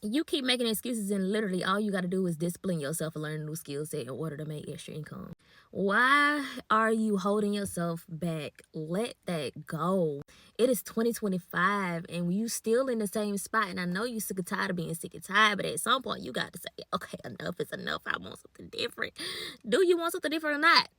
You keep making excuses, and literally all you got to do is discipline yourself and learn a new skill set in order to make extra income. Why are you holding yourself back? Let that go. It is 2025 and you still in the same spot. And I know you sick and tired of being sick and tired, but at some point you got to say, okay, enough is enough. I want something different. Do you want something different or not?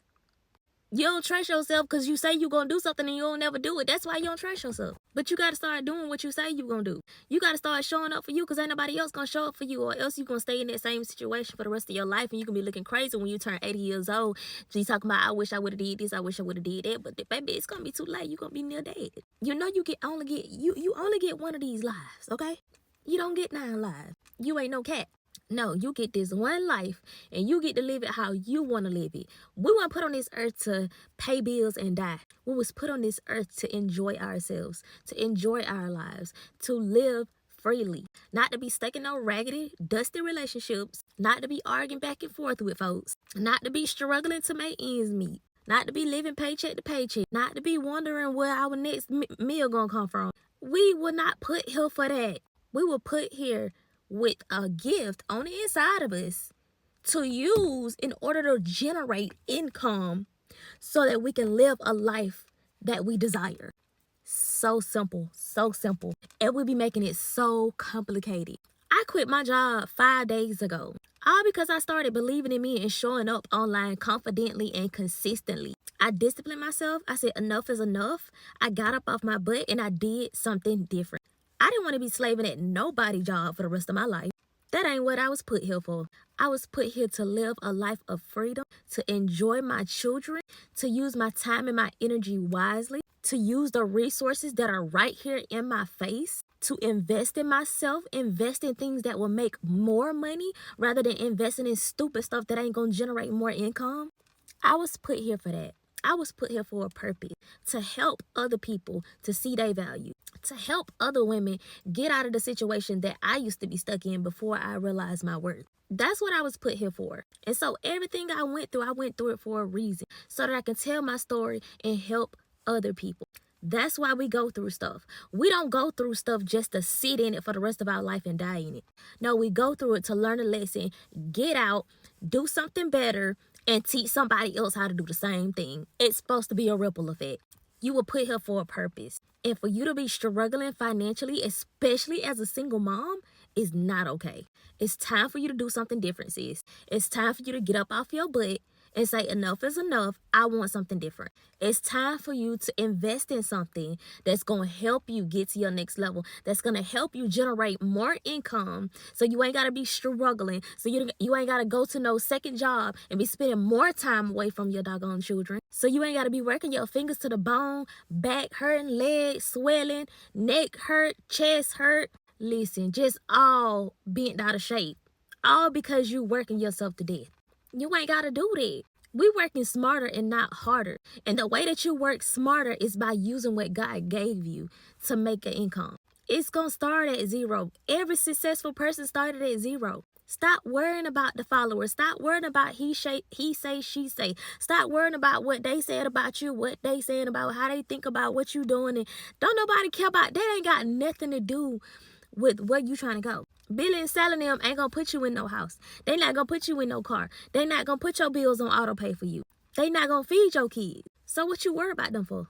You don't trust yourself because you say you're going to do something and you don't never do it. That's why you don't trust yourself. But you got to start doing what you say you're going to do. You got to start showing up for you because ain't nobody else going to show up for you, or else you're going to stay in that same situation for the rest of your life and you can be looking crazy when you turn 80 years old. So you talking about, I wish I would have did this, I wish I would have did that. But baby, it's going to be too late. You're going to be near dead. You know you only get one of these lives, okay? You don't get 9 lives. You ain't no cat. No, you get this one life and you get to live it how you want to live it. We weren't put on this earth to pay bills and die. We was put on this earth to enjoy ourselves, to enjoy our lives, to live freely. Not to be stuck in no raggedy, dusty relationships. Not to be arguing back and forth with folks. Not to be struggling to make ends meet. Not to be living paycheck to paycheck. Not to be wondering where our next meal gonna come from. We were not put here for that. We were put here with a gift on the inside of us to use in order to generate income so that we can live a life that we desire. So simple, so simple. And we be making it so complicated. I quit my job 5 days ago, all because I started believing in me and showing up online confidently and consistently. I disciplined myself. I said enough is enough. I got up off my butt and I did something different. I didn't want to be slaving at nobody's job for the rest of my life. That ain't what I was put here for. I was put here to live a life of freedom, to enjoy my children, to use my time and my energy wisely, to use the resources that are right here in my face, to invest in myself, invest in things that will make more money rather than investing in stupid stuff that ain't going to generate more income. I was put here for that. I was put here for a purpose, to help other people to see their value, to help other women get out of the situation that I used to be stuck in before I realized my worth. That's what I was put here for. And so everything I went through it for a reason, so that I can tell my story and help other people. That's why we go through stuff. We don't go through stuff just to sit in it for the rest of our life and die in it. No, we go through it to learn a lesson, get out, do something better, and teach somebody else how to do the same thing. It's supposed to be a ripple effect. You were put here for a purpose. And for you to be struggling financially, especially as a single mom, is not okay. It's time for you to do something different, sis. It's time for you to get up off your butt and say enough is enough. I want something different. It's time for you to invest in something that's going to help you get to your next level, that's going to help you generate more income so you ain't got to be struggling, so you ain't got to go to no second job and be spending more time away from your doggone children, so you ain't got to be working your fingers to the bone, back hurting, legs swelling, neck hurt, chest hurt. Listen, just all bent out of shape, all because you working yourself to death. You ain't got to do that. We working smarter and not harder. And the way that you work smarter is by using what God gave you to make an income. It's going to start at zero. Every successful person started at zero. Stop worrying about the followers. Stop worrying about he say, she say. Stop worrying about what they said about you, what they saying about how they think about what you doing. And don't nobody care about that. Ain't got nothing to do with where you trying to go. Billy and selling them ain't gonna put you in no house. They not gonna put you in no car. They not gonna put your bills on auto pay for you. They not gonna feed your kids. So what you worry about them for?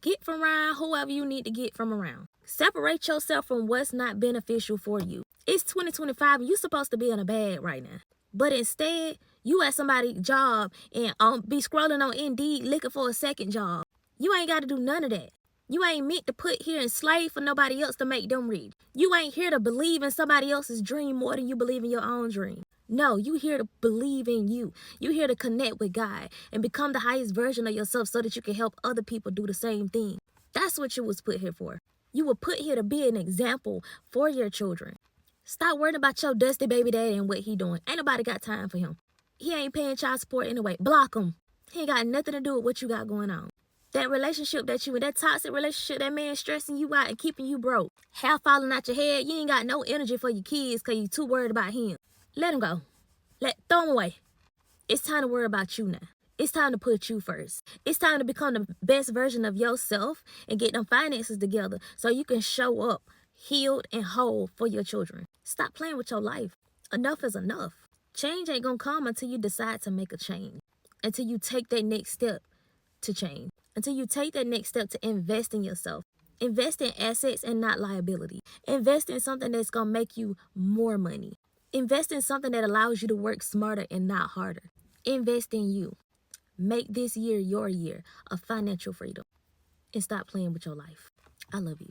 Get from around whoever you need to get from around. Separate yourself from what's not beneficial for you. It's 2025 and you supposed to be in a bag right now. But instead, you at somebody's job and be scrolling on Indeed looking for a second job. You ain't got to do none of that. You ain't meant to put here and slave for nobody else to make them rich. You ain't here to believe in somebody else's dream more than you believe in your own dream. No, you here to believe in you. You here to connect with God and become the highest version of yourself so that you can help other people do the same thing. That's what you was put here for. You were put here to be an example for your children. Stop worrying about your dusty baby daddy and what he doing. Ain't nobody got time for him. He ain't paying child support anyway. Block him. He ain't got nothing to do with what you got going on. That relationship that you in, that toxic relationship, that man stressing you out and keeping you broke, hair falling out your head, you ain't got no energy for your kids because you too worried about him. Let him go. Throw him away. It's time to worry about you now. It's time to put you first. It's time to become the best version of yourself and get them finances together so you can show up healed, and whole for your children. Stop playing with your life. Enough is enough. Change ain't gonna come until you decide to make a change, until you take that next step to change, until you take that next step to invest in yourself. Invest in assets and not liability. Invest in something that's gonna make you more money. Invest in something that allows you to work smarter and not harder. Invest in you. Make this year your year of financial freedom and stop playing with your life. I love you.